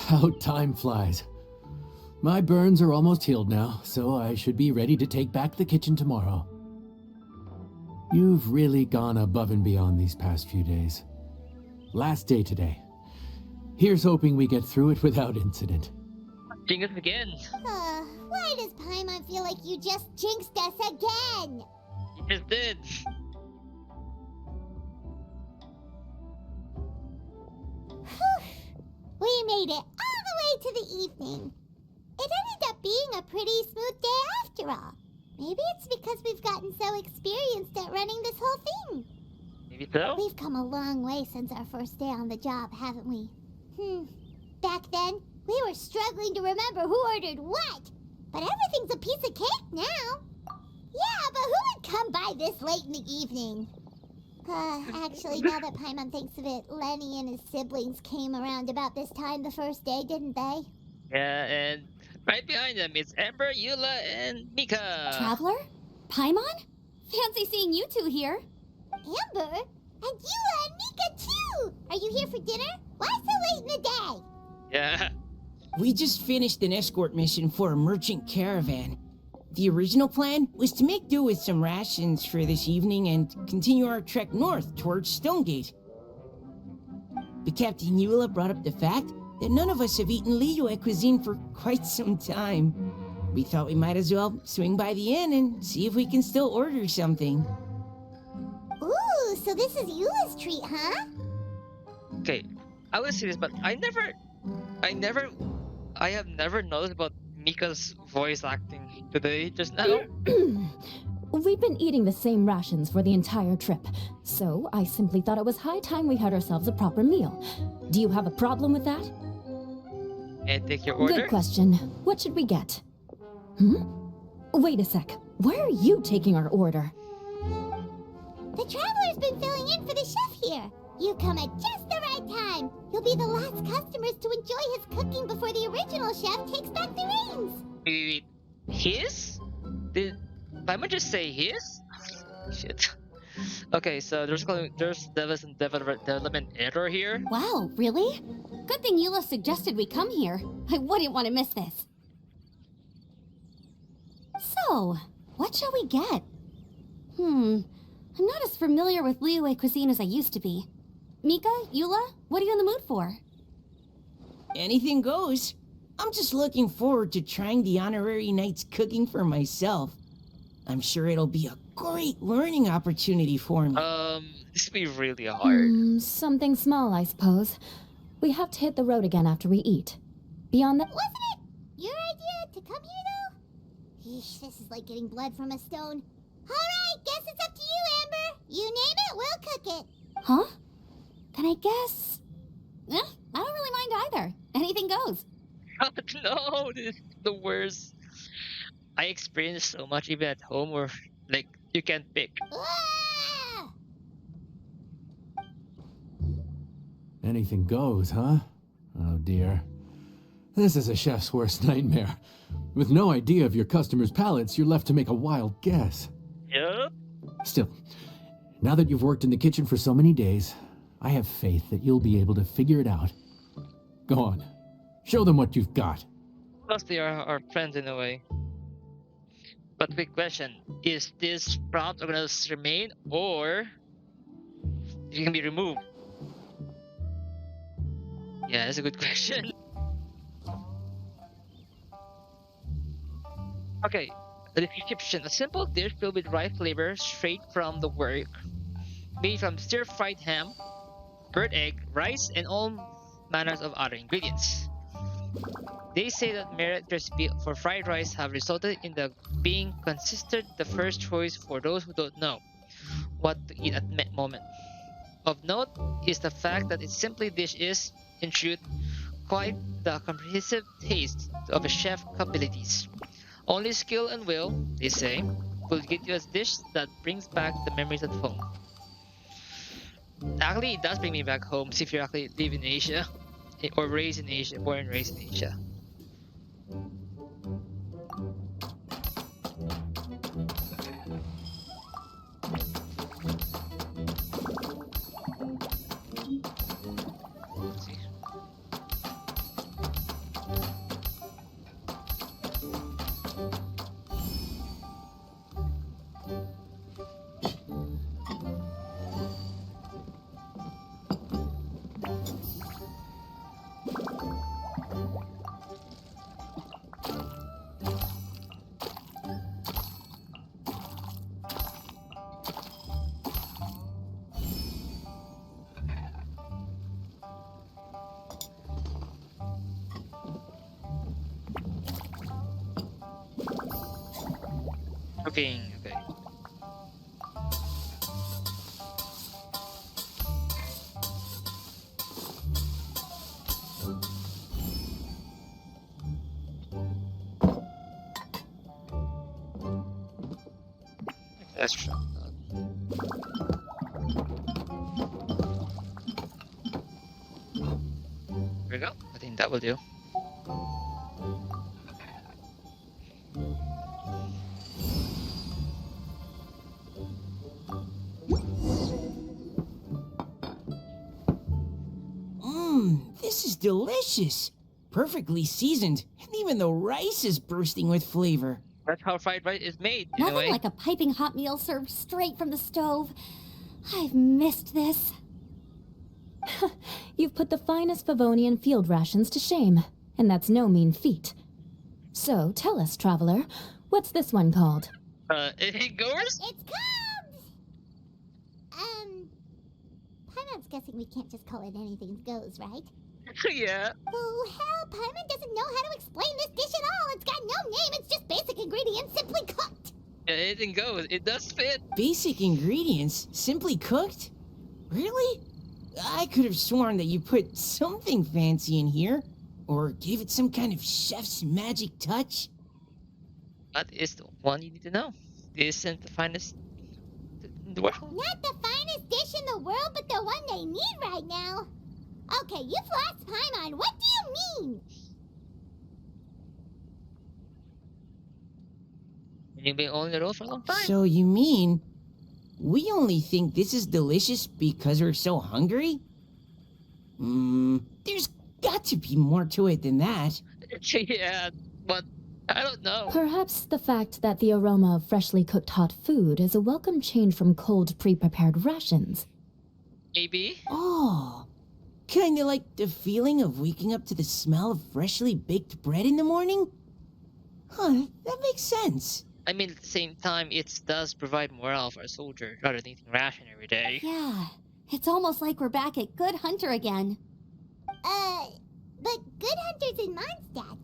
How time flies. My burns are almost healed now, so I should be ready to take back the kitchen tomorrow. You've really gone above and beyond these past few days. Last day today. Here's hoping we get through it without incident. Jinx us again. Why does Paimon feel like you just jinxed us again? You just did. We made it all the way to the evening. It ended up being a pretty smooth day after all. Maybe it's because we've gotten so experienced at running this whole thing. Maybe so? We've come a long way since our first day on the job, haven't we? Back then, we were struggling to remember who ordered what. But everything's a piece of cake now. Yeah, but who would come by this late in the evening? Actually, now that Paimon thinks of it, Lenny and his siblings came around about this time the first day, didn't they? Yeah, and right behind them is Amber, Eula, and Mika. Traveler? Paimon? Fancy seeing you two here. Amber? And Eula and Mika too! Are you here for dinner? Why so late in the day? Yeah. We just finished an escort mission for a merchant caravan. The original plan was to make do with some rations for this evening and continue our trek north towards Stonegate. But Captain Eula brought up the fact that none of us have eaten Liyue cuisine for quite some time. We thought we might as well swing by the inn and see if we can still order something. Ooh, so this is Eula's treat, huh? Okay, I will say this, but I have never noticed about Mika's voice acting today, just now. We've been eating the same rations for the entire trip, so I simply thought it was high time we had ourselves a proper meal. Do you have a problem with that? And take your order? Good question. What should we get? Wait a sec. Where are you taking our order? The Traveler's been filling in for the chef here. You come at just the right time. You'll be the last customers to enjoy his cooking before the original chef takes back the reins. Wait. His? Did Paimon just say his? Shit. Okay, so there's development error here. Wow, really? Good thing Eula suggested we come here. I wouldn't want to miss this. So, what shall we get? I'm not as familiar with Liyue cuisine as I used to be. Mika, Eula, what are you in the mood for? Anything goes. I'm just looking forward to trying the honorary knight's cooking for myself. I'm sure it'll be a great learning opportunity for me. This will be really hard. Something small, I suppose. We have to hit the road again after we eat. Beyond that... Wasn't it your idea to come here, though? Eesh, this is like getting blood from a stone. All right, guess it's up to you, Amber. You name it, we'll cook it. Huh? Then I guess... I don't really mind either. Anything goes. No, this is the worst. I experienced so much even at home where, like, you can't pick. Ah! Anything goes, huh? Oh dear. This is a chef's worst nightmare. With no idea of your customers' palates, you're left to make a wild guess. Yup. Still, now that you've worked in the kitchen for so many days, I have faith that you'll be able to figure it out. Go on. Show them what you've got. Plus, they are our friends in a way. But quick question: is this prompt gonna remain, or it can be removed? Yeah, that's a good question. Okay, the description: a simple dish filled with rye flavor straight from the work, made from stir-fried ham, bird egg, rice, and all manners of other ingredients. They say that merit recipe for fried rice have resulted in the being considered the first choice for those who don't know what to eat at moment. Of note is the fact that its simply dish is, in truth, quite the comprehensive taste of a chef's abilities. Only skill and will, they say, will get you a dish that brings back the memories at home. Actually, it does bring me back home if you actually live in Asia or raised in Asia, born and raised in Asia. Cooking, okay. That's true. There we go. I think that will do. This is delicious. Perfectly seasoned, and even the rice is bursting with flavor. That's how fried rice is made, in a Nothing way. like a piping hot meal served straight from the stove. I've missed this. You've put the finest Favonian field rations to shame, and that's no mean feat. So, tell us, traveler, what's this one called? It goes? It's Cubs! Paimon's guessing we can't just call it anything goes, right? Yeah. Oh, hell, Paimon doesn't know how to explain this dish at all. It's got no name, it's just basic ingredients simply cooked. Yeah, anything goes. It does fit. Basic ingredients, simply cooked? Really? I could have sworn that you put something fancy in here, or gave it some kind of chef's magic touch. That is the one you need to know. This isn't the finest in the world. Not the finest dish in the world, but the one they need right now. Okay, you've lost Paimon. What do you mean? You've been on the road for a long time. So you mean, we only think this is delicious because we're so hungry? There's got to be more to it than that. Yeah, but I don't know. Perhaps the fact that the aroma of freshly cooked hot food is a welcome change from cold, pre-prepared rations. Maybe. Oh, kinda like the feeling of waking up to the smell of freshly baked bread in the morning? Huh, that makes sense. I mean, at the same time, it does provide morale for a soldier rather than eating ration every day. Yeah, it's almost like we're back at Good Hunter again. But Good Hunter's in Mondstadt.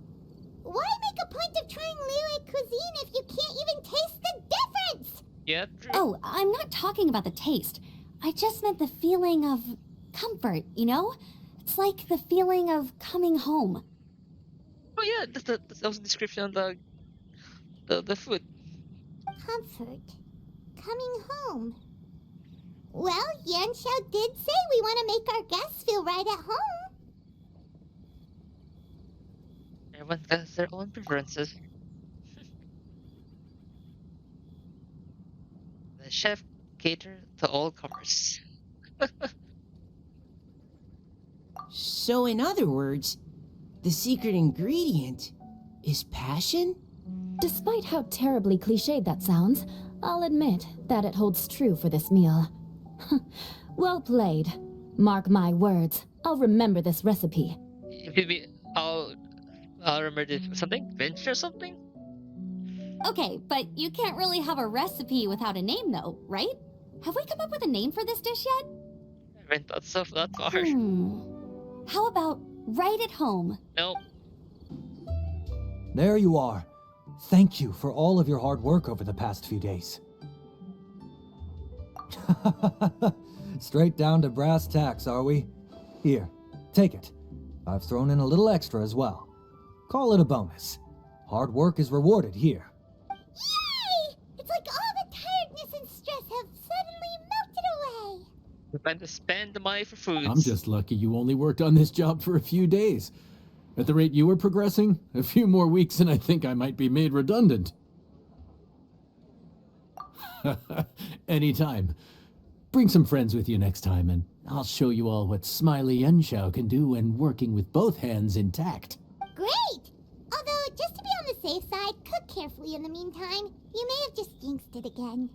Why make a point of trying Liyue cuisine if you can't even taste the difference? Yeah, true. Oh, I'm not talking about the taste. I just meant the feeling of comfort, you know? It's like the feeling of coming home. Oh yeah, that was the description of the food. Comfort. Coming home. Well, Yanxiao did say we want to make our guests feel right at home. Everyone has their own preferences. The chef catered to all comers. So in other words, the secret ingredient is passion? Despite how terribly cliched that sounds, I'll admit that it holds true for this meal. Well played. Mark my words, I'll remember this recipe. Maybe I'll remember this something? Venture something? Okay, but you can't really have a recipe without a name though, right? Have we come up with a name for this dish yet? I haven't thought so that far. How about right at home? Nope. There you are. Thank you for all of your hard work over the past few days. Straight down to brass tacks, are we? Here, take it. I've thrown in a little extra as well. Call it a bonus. Hard work is rewarded here. Yay! It's like all the tiredness and stress have suddenly melted away. We plan to spend the money for foods. I'm just lucky you only worked on this job for a few days. At the rate you were progressing, a few more weeks and I think I might be made redundant. Anytime. Bring some friends with you next time, and I'll show you all what Smiley Yanxiao can do when working with both hands intact. Great! Although, just to be on the safe side, cook carefully in the meantime. You may have just jinxed it again.